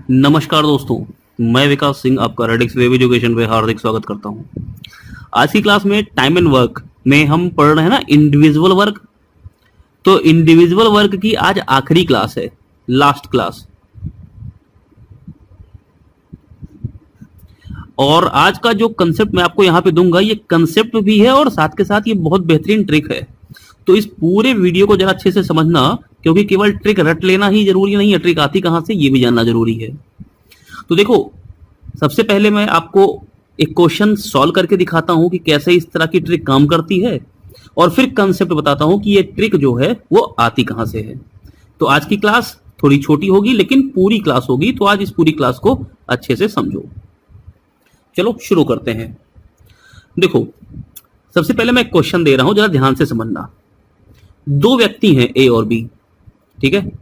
नमस्कार दोस्तों, मैं विकास सिंह आपका रेडिक्स वेब एजुकेशन पे हार्दिक स्वागत करता हूं। आज की क्लास में टाइम एंड वर्क में हम पढ़ रहे हैं ना इंडिविजुअल वर्क। तो इंडिविजुअल वर्क की आज आखिरी क्लास है, लास्ट क्लास। और आज का जो कंसेप्ट मैं आपको यहाँ पे दूंगा, ये कंसेप्ट भी है और साथ के साथ ये बहुत बेहतरीन ट्रिक है। तो इस पूरे वीडियो को जरा अच्छे से समझना, क्योंकि केवल ट्रिक रट लेना ही जरूरी नहीं है, ट्रिक आती कहां से ये भी जानना जरूरी है। तो देखो, सबसे पहले मैं आपको एक क्वेश्चन सॉल्व करके दिखाता हूं कि कैसे इस तरह की ट्रिक काम करती है, और फिर कंसेप्ट बताता हूं कि ये ट्रिक जो है वो आती कहां से है। तो आज की क्लास थोड़ी छोटी होगी लेकिन पूरी क्लास होगी, तो आज इस पूरी क्लास को अच्छे से समझो। चलो शुरू करते हैं। देखो, सबसे पहले मैं एक क्वेश्चन दे रहा हूं, जरा ध्यान से समझना। दो व्यक्ति हैं ए और बी, ठीक है।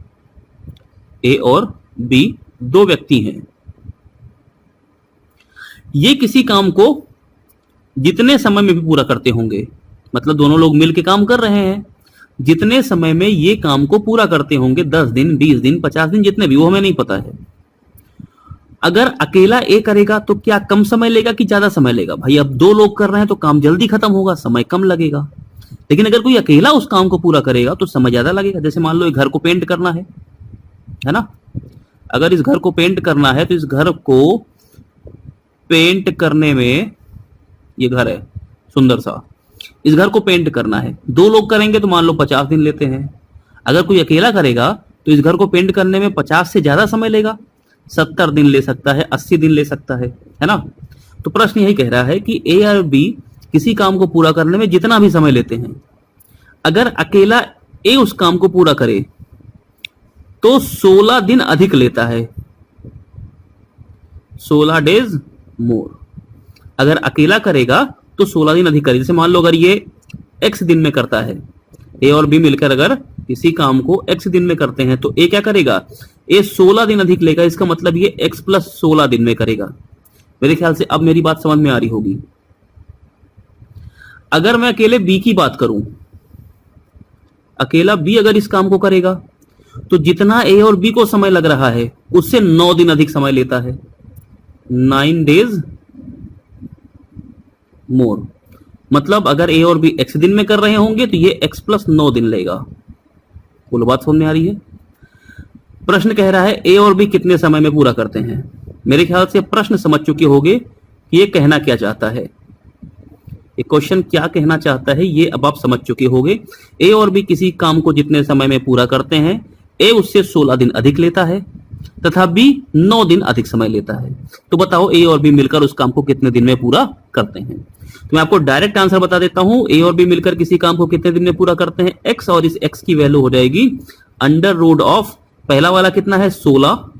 ए और बी दो व्यक्ति हैं। ये किसी काम को जितने समय में भी पूरा करते होंगे, मतलब दोनों लोग मिलकर काम कर रहे हैं, जितने समय में ये काम को पूरा करते होंगे, 10 दिन, 20 दिन, 50 दिन, जितने भी, वो हमें नहीं पता है। अगर अकेला ए करेगा तो क्या कम समय लेगा कि ज्यादा समय लेगा? भाई अब दो लोग कर रहे हैं तो काम जल्दी खत्म होगा, समय कम लगेगा। लेकिन अगर कोई अकेला उस काम को पूरा करेगा तो समय ज्यादा लगेगा। जैसे मान लो एक घर को पेंट करना है ना। अगर इस घर को पेंट करना है तो इस घर को पेंट करने में, ये घर है सुंदर सा, इस घर को पेंट करना है, दो लोग करेंगे तो मान लो 50 दिन लेते हैं। अगर कोई अकेला करेगा तो इस घर को पेंट करने में 50 से ज्यादा समय लेगा, 70 दिन ले सकता है, 80 दिन ले सकता है ना। तो प्रश्न यही कह रहा है कि ए और बी किसी काम को पूरा करने में जितना भी समय लेते हैं, अगर अकेला ए उस काम को पूरा करे तो 16 दिन अधिक लेता है, 16 डेज मोर। अगर अकेला करेगा तो 16 दिन अधिक करेगा। जैसे मान लो अगर ये x दिन में करता है, ए और बी मिलकर अगर किसी काम को x दिन में करते हैं, तो ए क्या करेगा? ए 16 दिन अधिक लेगा। इसका मतलब ये x प्लस 16 दिन में करेगा। मेरे ख्याल से अब मेरी बात समझ में आ रही होगी। अगर मैं अकेले बी की बात करूं, अकेला बी अगर इस काम को करेगा तो जितना ए और बी को समय लग रहा है उससे 9 दिन अधिक समय लेता है, 9 डेज मोर। मतलब अगर ए और बी x दिन में कर रहे होंगे तो ये x प्लस 9 दिन लेगा। बोलो, बात समझ में आ रही है? प्रश्न कह रहा है ए और बी कितने समय में पूरा करते हैं। मेरे ख्याल से प्रश्न समझ चुके होंगे कि ये कहना क्या चाहता है, ये क्वेश्चन क्या कहना चाहता है, ये अब आप समझ चुके होंगे। ए और बी किसी काम को जितने समय में पूरा करते हैं, ए उससे 16 दिन अधिक लेता है तथा बी 9 दिन अधिक समय लेता है। तो बताओ ए और बी मिलकर उस काम को कितने दिन में पूरा करते हैं? तो मैं आपको डायरेक्ट आंसर बता देता हूं। ए और बी मिलकर किसी काम को कितने दिन में पूरा करते हैं? एक्स, और इस एक्स की वैल्यू हो जाएगी अंडर रूट ऑफ, पहला वाला कितना है 16,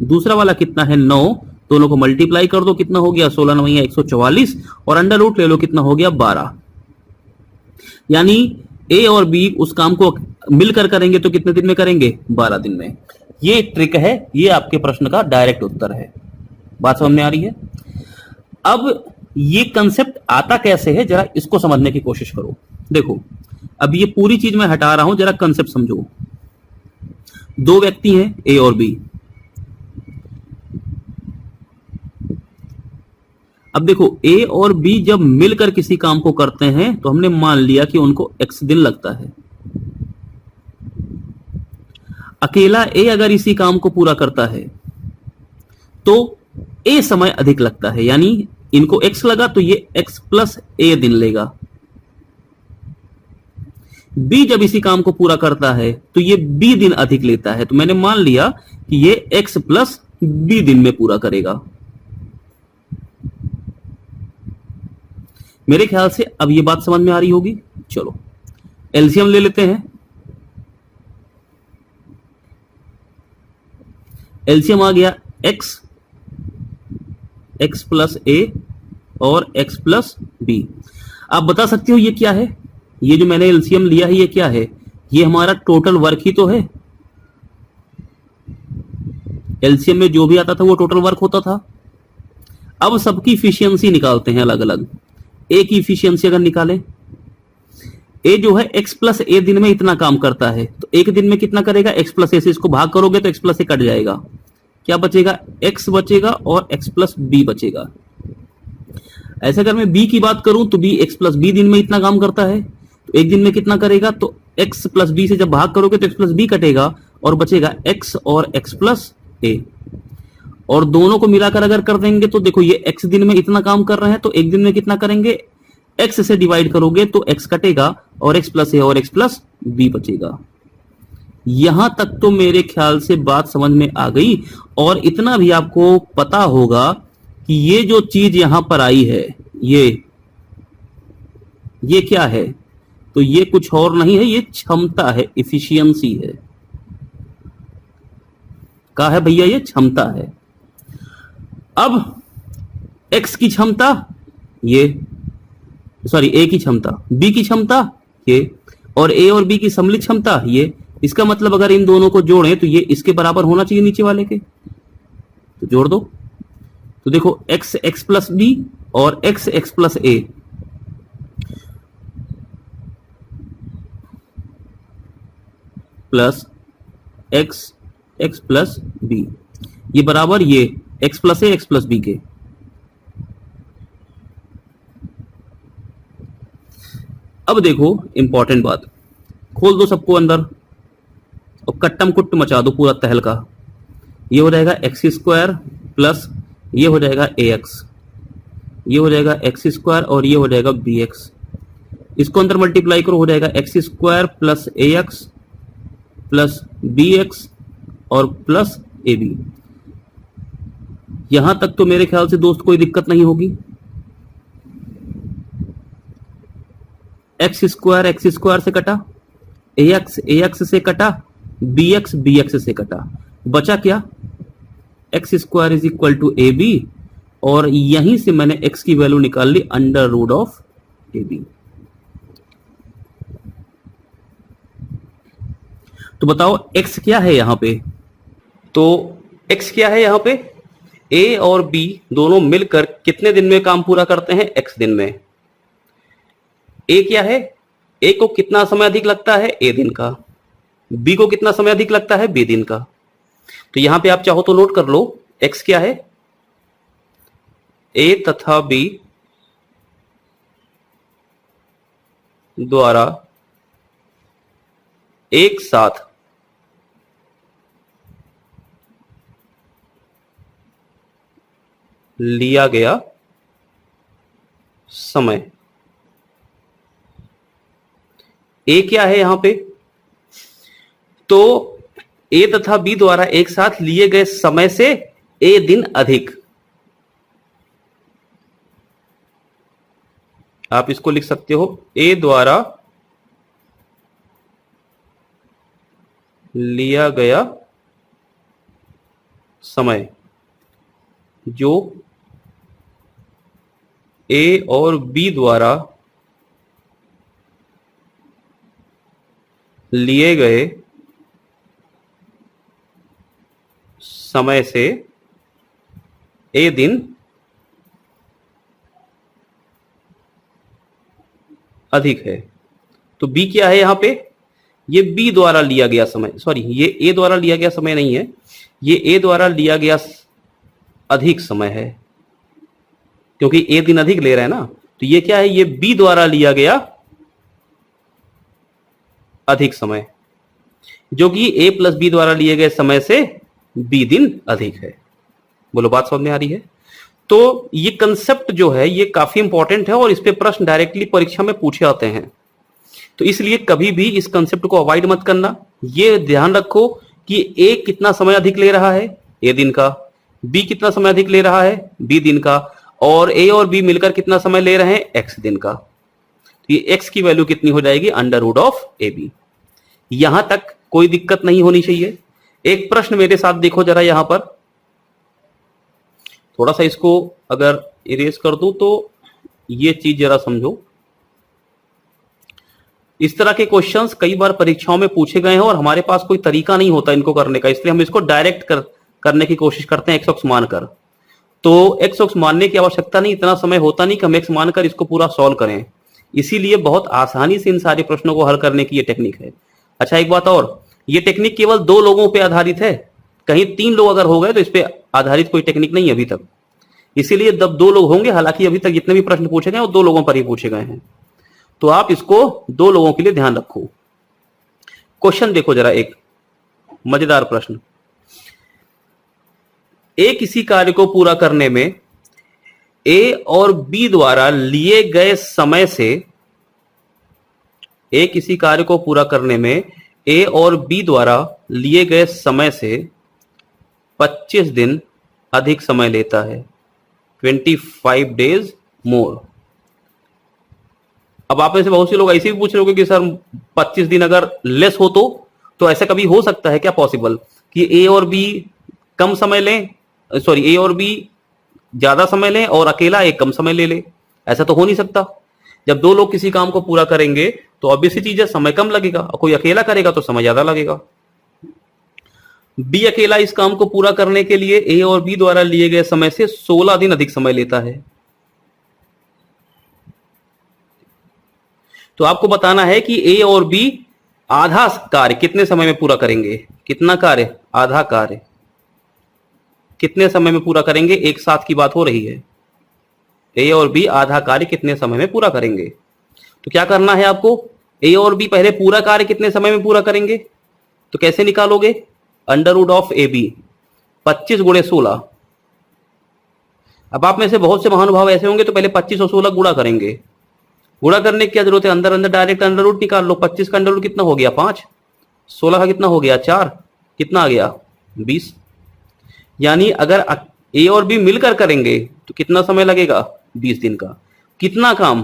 दूसरा वाला कितना है 9, दोनों को मल्टीप्लाई कर दो, कितना हो गया 16 9 144, और अंडर रूट ले लो, कितना हो गया 12। यानी ए और बी उस काम को मिलकर करेंगे तो कितने दिन में करेंगे? 12 दिन में। ये ट्रिक है, ये आपके प्रश्न का डायरेक्ट उत्तर है। बात समझ में आ रही है? अब ये कंसेप्ट आता कैसे है, जरा इसको समझने की कोशिश करो। देखो, अब ये पूरी चीज मैं हटा रहा हूं, जरा कंसेप्ट समझो। दो व्यक्ति हैं ए और बी। अब देखो, ए और बी जब मिलकर किसी काम को करते हैं तो हमने मान लिया कि उनको x दिन लगता है। अकेला ए अगर इसी काम को पूरा करता है तो ए समय अधिक लगता है, यानी इनको x लगा तो ये x प्लस ए दिन लेगा। बी जब इसी काम को पूरा करता है तो ये बी दिन अधिक लेता है, तो मैंने मान लिया कि ये x प्लस बी दिन में पूरा करेगा। मेरे ख्याल से अब ये बात समझ में आ रही होगी। चलो एलसीएम ले लेते हैं। एलसीएम आ गया x प्लस ए और x प्लस बी। आप बता सकते हो ये क्या है? ये जो मैंने एलसीएम लिया है ये क्या है? ये हमारा टोटल वर्क ही तो है। एलसीएम में जो भी आता था वो टोटल वर्क होता था। अब सबकी इफिशियंसी निकालते हैं अलग अलग। ए की इफिशियंसी अगर निकालें, ए जो है एक्स प्लस ए दिन में इतना काम करता है, तो एक दिन में कितना करेगा? एक्स प्लस ए से इसको भाग करोगे तो एक्स प्लस ए कट जाएगा, क्या बचेगा, x बचेगा और x प्लस बी बचेगा। ऐसे अगर मैं b की बात करूं तो b x प्लस बी दिन में इतना काम करता है, तो एक दिन में कितना करेगा, तो x प्लस बी से जब भाग करोगे तो x प्लस बी कटेगा और बचेगा x और x प्लस ए। और दोनों को मिलाकर अगर कर देंगे तो देखो ये x दिन में इतना काम कर रहे हैं, तो एक दिन में कितना करेंगे, x से डिवाइड करोगे तो x कटेगा और x प्लस ए और x प्लस बी बचेगा। यहां तक तो मेरे ख्याल से बात समझ में आ गई। और इतना भी आपको पता होगा कि ये जो चीज यहां पर आई है, ये क्या है, तो ये कुछ और नहीं है, ये क्षमता है, इफिशियंसी है। क्या है भैया, ये क्षमता है। अब x की क्षमता ये, सॉरी a की क्षमता, b की क्षमता ये, और a और b की सम्मिलित क्षमता ये। इसका मतलब अगर इन दोनों को जोड़ें तो ये इसके बराबर होना चाहिए नीचे वाले के, तो जोड़ दो। तो देखो x x प्लस बी और x x plus A, plus x x plus B, ये बराबर ये x plus A x plus B के। अब देखो इंपॉर्टेंट बात, खोल दो सबको अंदर और कट्टम कुट्ट मचा दो पूरा तहलका। ये हो जाएगा एक्स स्क्वायर प्लस ये हो जाएगा ए एक्स, ये हो जाएगा एक्स स्क्वायर और ये हो जाएगा बी एक्स। इसको अंदर मल्टीप्लाई करो, हो जाएगा एक्स स्क्वायर प्लस ए एक्स प्लस बी एक्स और प्लस ए बी। यहां तक तो मेरे ख्याल से दोस्त कोई दिक्कत नहीं होगी। एक्स स्क्वायर से कटा, ए एक्स से कटा, बी एक्स से कटा, बचा क्या, X square is equal to A B, और यहीं से मैंने एक्स की वैल्यू निकाल ली under root of A B. तो बताओ एक्स क्या है यहां पे, तो एक्स क्या है यहां पे, ए और बी दोनों मिलकर कितने दिन में काम पूरा करते हैं, एक्स दिन में। ए क्या है, ए को कितना समय अधिक लगता है, ए दिन का। बी को कितना समय अधिक लगता है, बी दिन का। तो यहां पे आप चाहो तो नोट कर लो, एक्स क्या है, ए तथा बी द्वारा एक साथ लिया गया समय। ए क्या है यहां पे, तो ए तथा बी द्वारा एक साथ लिए गए समय से ए दिन अधिक। आप इसको लिख सकते हो, ए द्वारा लिया गया समय जो ए और बी द्वारा लिए गए समय से ए दिन अधिक है। तो बी क्या है यहां पे, ये बी द्वारा लिया गया समय, सॉरी ये ए द्वारा लिया गया समय नहीं है, ये ए द्वारा लिया गया अधिक समय है, क्योंकि ए दिन अधिक ले रहे हैं ना। तो ये क्या है, ये बी द्वारा लिया गया अधिक समय, जो कि ए प्लस बी द्वारा लिए गए समय से बी दिन अधिक है। बोलो बात समझ में आ रही है। तो ये कंसेप्ट जो है ये काफी इंपॉर्टेंट है और इस पे प्रश्न डायरेक्टली परीक्षा में पूछे आते हैं। तो इसलिए कभी भी इस कंसेप्ट को अवॉइड मत करना। ये ध्यान रखो कि ए कितना समय अधिक ले रहा है, ए दिन का, बी कितना समय अधिक ले रहा है, बी दिन का, और ए और बी मिलकर कितना समय ले रहे हैं, एक्स दिन का। तो ये एक्स की वैल्यू कितनी हो जाएगी, under root of A B. यहां तक कोई दिक्कत नहीं होनी चाहिए। एक प्रश्न मेरे साथ देखो जरा, यहां पर थोड़ा सा इसको अगर इरेज कर दूं तो ये चीज जरा समझो। इस तरह के क्वेश्चंस कई बार परीक्षाओं में पूछे गए हैं और हमारे पास कोई तरीका नहीं होता इनको करने का, इसलिए हम इसको डायरेक्ट करने की कोशिश करते हैं एक्स अक्ष मानकर। तो एक्स अक्ष मानने की आवश्यकता नहीं, इतना समय होता नहीं कि हम एक्स मानकर इसको पूरा सॉल्व करें। इसीलिए बहुत आसानी से इन सारे प्रश्नों को हल करने की ये टेक्निक है। अच्छा एक बात और, ये टेक्निक केवल 2 लोगों पे आधारित है, कहीं 3 लोग अगर हो गए तो इस पे आधारित कोई टेक्निक नहीं है अभी तक, इसीलिए जब 2 लोग होंगे, हालांकि अभी तक जितने भी प्रश्न पूछे गए वो 2 लोगों पर ही पूछे गए हैं, तो आप इसको 2 लोगों के लिए ध्यान रखो। क्वेश्चन देखो जरा, एक मजेदार प्रश्न। ए किसी कार्य को पूरा करने में ए और बी द्वारा लिए गए समय से, ए किसी कार्य को पूरा करने में ए और बी द्वारा लिए गए समय से 25 दिन अधिक समय लेता है, 25 डेज मोर। अब आप में से बहुत से लोग ऐसे भी पूछ रहे होंगे कि सर 25 दिन अगर लेस हो तो ऐसा कभी हो सकता है क्या पॉसिबल कि ए और बी कम समय लें, सॉरी ए और बी ज्यादा समय लें और अकेला एक कम समय ले ले? ऐसा तो हो नहीं सकता। जब 2 लोग किसी काम को पूरा करेंगे तो ऑब्वियस चीज है समय कम लगेगा, और कोई अकेला करेगा तो समय ज्यादा लगेगा। बी अकेला इस काम को पूरा करने के लिए ए और बी द्वारा लिए गए समय से 16 दिन अधिक समय लेता है। तो आपको बताना है कि ए और बी आधा कार्य कितने समय में पूरा करेंगे। कितना कार्य? आधा कार्य कितने समय में पूरा करेंगे? एक साथ की बात हो रही है। ए और बी आधा कार्य कितने समय में पूरा करेंगे? तो क्या करना है आपको, ए और बी पहले पूरा कार्य कितने समय में पूरा करेंगे, तो कैसे निकालोगे? Under root of A B 25 गुणे 16। अब आप में से बहुत से महानुभाव ऐसे होंगे तो पहले 25 और 16 गुणा करेंगे। गुणा करने की क्या जरूरत है, अंदर अंदर डायरेक्ट अंडर रूट निकाल लो। 25 का अंडर रूट कितना हो गया 5, 16 का कितना हो गया 4, कितना आ गया 20। यानी अगर ए और बी मिलकर करेंगे तो कितना समय लगेगा 20 दिन का। कितना काम?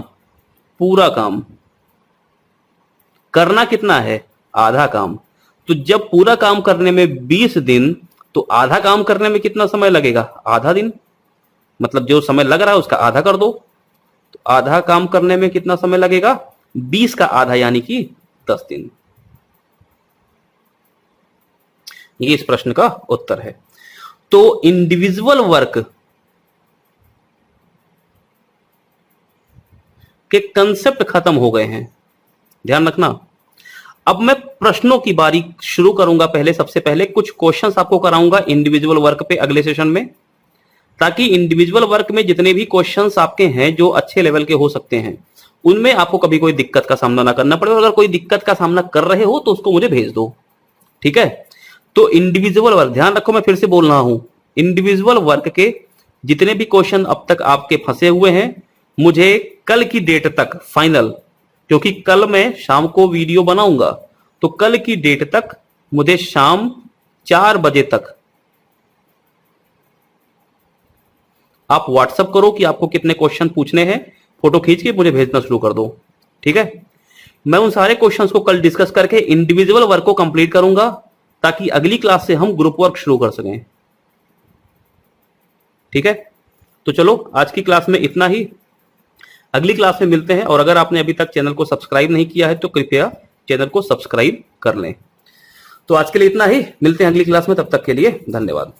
पूरा काम। करना कितना है? आधा काम। तो जब पूरा काम करने में 20 दिन तो आधा काम करने में कितना समय लगेगा? आधा दिन। मतलब जो समय लग रहा है उसका आधा कर दो, तो आधा काम करने में कितना समय लगेगा? 20 का आधा यानी कि 10 दिन। ये इस प्रश्न का उत्तर है। तो इंडिविजुअल वर्क के कंसेप्ट खत्म हो गए हैं, ध्यान रखना। अब मैं प्रश्नों की बारी शुरू करूंगा। पहले सबसे पहले कुछ क्वेश्चंस आपको कराऊंगा इंडिविजुअल वर्क पे अगले सेशन में, ताकि इंडिविजुअल वर्क में जितने भी क्वेश्चंस आपके हैं जो अच्छे लेवल के हो सकते हैं उनमें आपको कभी कोई दिक्कत का सामना ना करना पड़े। और अगर कोई दिक्कत का सामना कर रहे हो तो उसको मुझे भेज दो, ठीक है। तो इंडिविजुअल वर्क, ध्यान रखो मैं फिर से बोल रहा हूं, इंडिविजुअल वर्क के जितने भी क्वेश्चन अब तक आपके फंसे हुए हैं मुझे कल की डेट तक फाइनल, क्योंकि कल मैं शाम को वीडियो बनाऊंगा, तो कल की डेट तक मुझे शाम 4 बजे तक आप व्हाट्सएप करो कि आपको कितने क्वेश्चन पूछने हैं, फोटो खींच के मुझे भेजना शुरू कर दो, ठीक है। मैं उन सारे क्वेश्चंस को कल डिस्कस करके इंडिविजुअल वर्क को कंप्लीट करूंगा, ताकि अगली क्लास से हम ग्रुप वर्क शुरू कर सकें, ठीक है। तो चलो आज की क्लास में इतना ही, अगली क्लास में मिलते हैं। और अगर आपने अभी तक चैनल को सब्सक्राइब नहीं किया है तो कृपया चैनल को सब्सक्राइब कर लें। तो आज के लिए इतना ही, मिलते हैं अगली क्लास में, तब तक के लिए धन्यवाद।